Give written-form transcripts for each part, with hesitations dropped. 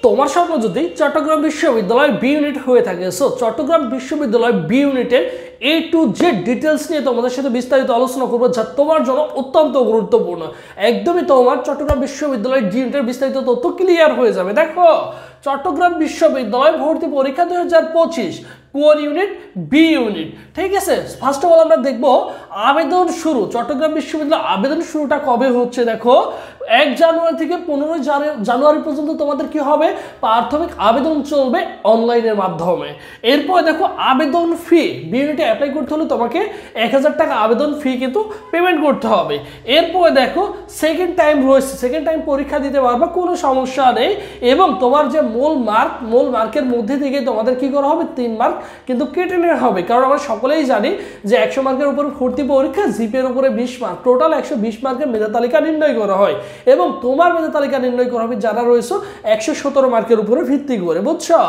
তোমার স্বপ্ন যদি চট্টগ্রাম বিশ্ববিদ্যালয় বি ইউনিট হয়ে থাকে, সো চট্টগ্রাম বিশ্ববিদ্যালয় বি ইউনিটের A to Z ডিটেলস নিয়ে তোমাদের সাথে বিস্তারিত আলোচনা করবো, যা তোমার জন্য অত্যন্ত গুরুত্বপূর্ণ। একদমই তোমার চট্টগ্রাম বিশ্ববিদ্যালয় ডি ইউনিটের বিস্তারিত তথ্য ক্লিয়ার হয়ে যাবে। দেখো, চট্টগ্রাম বিশ্ববিদ্যালয় ভর্তি পরীক্ষা 2025 কোর ইউনিট বি ইউনিট, ঠিক আছে। ফার্স্ট অফ অল আমরা দেখবো আবেদন শুরু। চট্টগ্রাম বিশ্ববিদ্যালয় আবেদন শুরুটা কবে হচ্ছে? দেখো, 1 জানুয়ারি থেকে 15 জানুয়ারি পর্যন্ত তোমাদের কি হবে? প্রাথমিক আবেদন চলবে অনলাইনের মাধ্যমে। এরপর দেখো আবেদন ফি, বি ইউনিটে অ্যাপ্লাই করতে হলে তোমাকে 1000 টাকা আবেদন ফি কিন্তু পেমেন্ট করতে হবে। এরপর দেখো সেকেন্ড টাইম রয়েছে, সেকেন্ড টাইম পরীক্ষা দিতে পারবে, কোনো সমস্যা নেই। এবং তোমার যে মূল মার্কের মধ্যে থেকে তোমাদের কি করা হবে? 3 মার্ক কিন্তু কেটে নেওয়া হবে, কারণ আমরা সকলেই জানি যে 100 মার্কের উপর ভর্তি পরীক্ষা, জিপিএর উপরে 20 মার্ক, টোটাল 120 মার্কের মেধা তালিকা নির্ণয় করা হয়। এবং তোমার মেধা তালিকা নির্ণয় করা হবে যারা রয়েছে 117 মার্কের উপরে ভিত্তি করে, বুঝছো?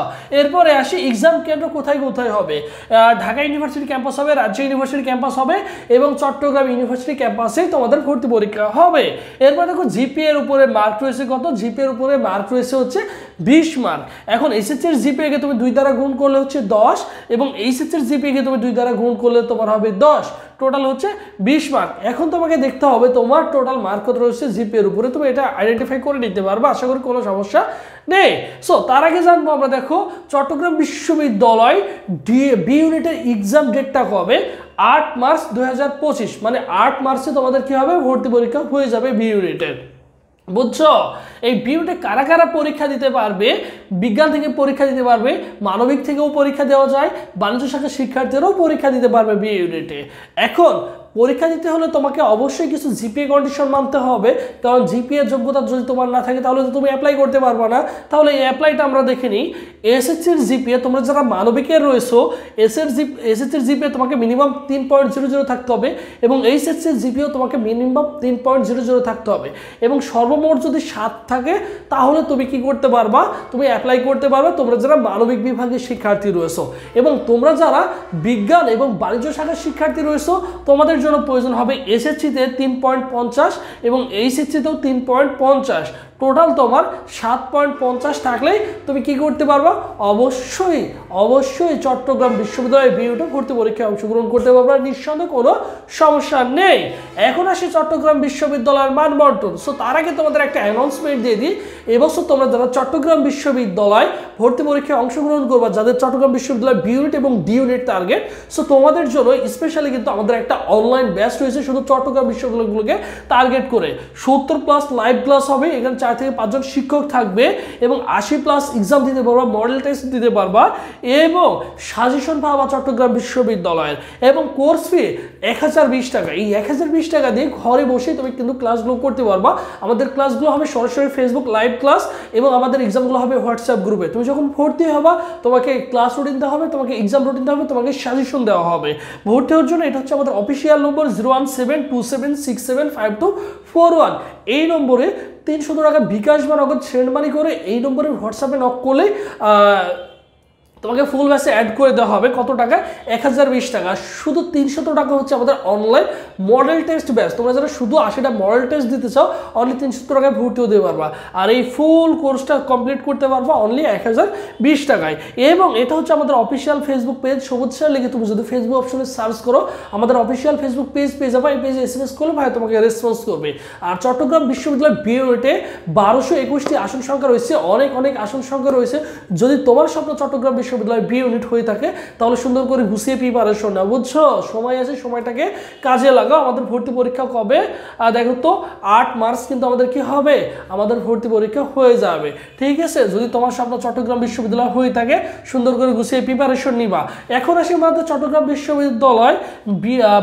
এরপরে আসি এক্সাম কেন্দ্র কোথায় কোথায় হবে। ঢাকা ইউনিভার্সিটি ক্যাম্পাস হবে, রাজশাহী ইউনিভার্সিটি ক্যাম্পাস হবে এবং চট্টগ্রাম ইউনিভার্সিটি ক্যাম্পাসেই তোমাদের ভর্তি পরীক্ষা হবে। এরপর দেখো জিপিএ এর উপরে মার্ক রয়েছে কত? জিপিএ এর উপরে মার্ক রয়েছে হচ্ছে 20 মার্ক। এখন এসএসসি এর জিপিএ কে তুমি 2 দ্বারা গুণ করলে হচ্ছে 10 এবং এইচএসসি এর জিপিএ কে তুমি 2 দ্বারা গুণ করলে তোমার হবে 10, টোটাল হচ্ছে 20 মার্ক। এখন তোমাকে দেখতে হবে তোমার টোটাল মার্ক কত রয়েছে জিপিএ এর উপরে, তুমি এটা আইডেন্টিফাই করে নিতে পারবে, আশা করি কোনো সমস্যা নেই। সো তার আগে জানবো আমরা, দেখো চট্টগ্রাম বিশ্ববিদ্যালয় বি ইউনিটের এক্সাম ডেটটা কবে? 8 মার্চ 2025, মানে 8 মার্চে তোমাদের কি হবে? ভর্তি পরীক্ষা হয়ে যাবে বি ইউনিটের, বুঝছো? এই বি ইউনিটে কারা কারা পরীক্ষা দিতে পারবে? বিজ্ঞান থেকে পরীক্ষা দিতে পারবে, মানবিক থেকেও পরীক্ষা দেওয়া যায়, বাণিজ্য শাখার শিক্ষার্থীরাও পরীক্ষা দিতে পারবে বি ইউনিটে। এখন পরীক্ষা দিতে হলে তোমাকে অবশ্যই কিছু জিপিএ কন্ডিশন মানতে হবে, কারণ জিপিএ যোগ্যতা যদি তোমার না থাকে তাহলে তো তুমি অ্যাপ্লাই করতে পারবে না। তাহলে এই অ্যাপ্লাইটা আমরা দেখে নিই। এসএসসির জিপিএ, তোমরা যারা মানবিকের রয়েছো, এসএসসির জিপিএ তোমাকে মিনিমাম 3.00 থাকতে হবে এবং এইচএসসির জিপিএও তোমাকে মিনিমাম 3.00 থাকতে হবে এবং সর্বমোট যদি 7 থাকে তাহলে তুমি কি করতে পারবা? তুমি অ্যাপ্লাই করতে পারবে, তোমরা যারা মানবিক বিভাগের শিক্ষার্থী রয়েছো। এবং তোমরা যারা বিজ্ঞান এবং বাণিজ্য শাখার শিক্ষার্থী রয়েছো, তোমাদের জন্য প্রয়োজন হবে এসএসসিতে 3.50 এবং এইচএসসিতেও 3.50, টোটাল তোমার 7.50 থাকলেই তুমি কি করতে পারবা? অবশ্যই চট্টগ্রাম বিশ্ববিদ্যালয়ের বি ইউনিটে ভর্তি পরীক্ষায় অংশগ্রহণ করতে পারবা, নিঃসন্দেহে কোনো সমস্যা নেই। এখন আসি চট্টগ্রাম বিশ্ববিদ্যালয়ের মানবন্টন। সো তার আগে তোমাদের একটা অ্যানাউন্সমেন্ট দিয়ে দিই। এবছর তোমরা যারা চট্টগ্রাম বিশ্ববিদ্যালয় ভর্তি পরীক্ষায় অংশগ্রহণ করবা, যাদের চট্টগ্রাম বিশ্ববিদ্যালয় বি ইউনিট এবং ডি ইউনিট টার্গেট, সো তোমাদের জন্য স্পেশালি কিন্তু আমাদের একটা অনলাইন ব্যাচ রয়েছে শুধু চট্টগ্রাম বিশ্ববিদ্যালয়গুলোকে টার্গেট করে। 70+ লাইভ ক্লাস হবে, এখানে 4 থেকে 5 জন শিক্ষক থাকবে এবং 80+ এক্সাম দিতে পারবা, মডেল টেস্ট দিতে পারবা এবং সাজেশন পাবা চট্টগ্রাম বিশ্ববিদ্যালয়ের। এবং কোর্স ফি 1020 টাকা। এই 1020 টাকা দিয়ে ঘরে বসে তুমি কিন্তু ক্লাসগুলো করতে পারবা। আমাদের ক্লাসগুলো হবে সরাসরি ফেসবুক লাইভ ক্লাস এবং আমাদের এক্সামগুলো হবে হোয়াটসঅ্যাপ গ্রুপে। তুমি যখন ভর্তি হবা তোমাকে ক্লাস রুটিন দেওয়া হবে, তোমাকে এক্সাম রুটিন দেওয়া হবে, তোমাকে সাজেশন দেওয়া হবে। ভর্তি হওয়ার জন্য এটা হচ্ছে আমাদের অফিসিয়াল নম্বর 01727675241। এই নম্বরে 300 টাকা বিকাশ বা নগদ সেন্ড মানি করে এই নম্বরে হোয়াটসঅ্যাপে নক করলে তোমাকে ফুল ব্যাচে অ্যাড করে দেওয়া হবে। কত টাকা? 1020 টাকা। শুধু 300 টাকা হচ্ছে আমাদের অনলাইন মডেল টেস্ট ব্যাচ। তোমরা যারা শুধু 80টা মডেল টেস্ট দিতে চাও অনলি 300 টাকায় ভর্তি হতে পারবা, আর এই ফুল কোর্সটা কমপ্লিট করতে পারবা অনলি 1020 টাকায়। এবং এটা হচ্ছে আমাদের অফিসিয়াল ফেসবুক পেজ, সবুজ স্যার লিখে তুমি যদি ফেসবুক অপশনে সার্চ করো আমাদের অফিসিয়াল ফেসবুক পেজ পেয়ে যাবা। এই পেজে এসএমএস করলে ভাই তোমাকে রেসপন্স করবে। আর চট্টগ্রাম বিশ্ববিদ্যালয় বি ইউনিটে 1221টি আসন সংখ্যা রয়েছে, অনেক আসন সংখ্যা রয়েছে। যদি তোমার স্বপ্ন চট্টগ্রাম বিশ্ববিদ্যালয় বি ইউনিট হয়ে থাকে তাহলে সুন্দর করে গুছিয়ে প্রিপারেশন নাও, বুঝছো? সময় আছে, সময়টাকে কাজে লাগাও। আমাদের ভর্তি পরীক্ষা কবে? দেখো তো 8 মার্চ কিন্তু আমাদের কি হবে? আমাদের ভর্তি পরীক্ষা হয়ে যাবে, ঠিক আছে? যদি তোমার স্বপ্ন চট্টগ্রাম বিশ্ববিদ্যালয় হয়ে থাকে সুন্দর করে গুছিয়ে প্রিপারেশন নিবা। এখন আসি আমাদের চট্টগ্রাম বিশ্ববিদ্যালয়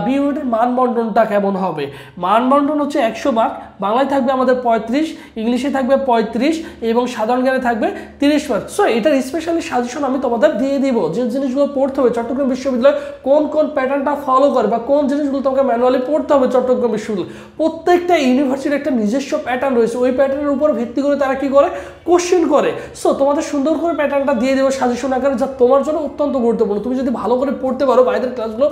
বি ইউনিটের মানবন্টনটা কেমন হবে। মানবন্টন হচ্ছে 100 মার্ক, বাংলায় থাকবে আমাদের 35, ইংলিশে থাকবে 35 এবং সাধারণ জ্ঞানে থাকবে 30 মার্ক। সো এটার স্পেশালি সাজেশন আমি তোমাদের তোমাদের দিয়ে দিব, যে জিনিসগুলো পড়তে হবে চট্টগ্রাম বিশ্ববিদ্যালয় কোন কোন প্যাটার্নটা ফলো করে বা কোন জিনিসগুলো তোমাকে ম্যানুয়ালি পড়তে হবে চট্টগ্রাম বিশ্ববিদ্যালয়। প্রত্যেকটা ইউনিভার্সিটির একটা নিজস্ব প্যাটার্ন রয়েছে, ওই প্যাটার্নের উপর ভিত্তি করে তারা কি করে কোশ্চেন করে। সো তোমাদের সুন্দর করে প্যাটার্নটা দিয়ে দেবো সাজেশন আকারে, যা তোমার জন্য অত্যন্ত গুরুত্বপূর্ণ। তুমি যদি ভালো করে পড়তে পারো, ভাইদের ক্লাসগুলো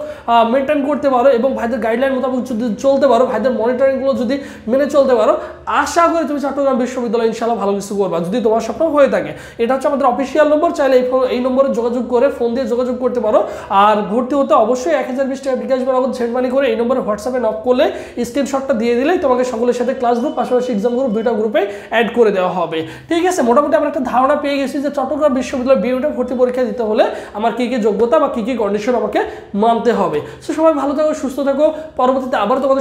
মেনটেন করতে পারো এবং ভাইদের গাইডলাইন মোতাবেক যদি চলতে পারো, ভাইদের মনিটরিংগুলো যদি মেনে চলতে পারো, আশা করি তুমি চট্টগ্রাম বিশ্ববিদ্যালয় ইনশাআল্লাহ ভালো কিছু করবা, যদি তোমার স্বপ্ন হয়ে থাকে। এটা হচ্ছে আমাদের অফিসিয়াল নম্বর, চাইলে এই নম্বরে যোগাযোগ করে ফোন দিয়ে যোগাযোগ করতে পারো। আর ভর্তি হতে অবশ্যই 1020 টাকা বিকাশ বা নগদ সেন্ড মানি করে এই নম্বরে হোয়াটসঅ্যাপে নক করলে স্ক্রিনশটটা দিয়ে দিলেই তোমাকে সকলের সাথে ক্লাস গ্রুপ পাশাপাশি এক্সাম গ্রুপ দুইটা গ্রুপে অ্যাড করে দেওয়া হবে। ঠিক আছে, মোটামুটি আমরা একটা ধারণা পেয়ে গেছি যে চট্টগ্রাম বিশ্ববিদ্যালয় বিউনিটে ভর্তি পরীক্ষা দিতে হলে আমার কি কি যোগ্যতা বা কি কি কন্ডিশন আমাকে মানতে হবে। সো সবাই ভালো থাকো, সুস্থ থাকো, পরবর্তীতে আবার তোমাদের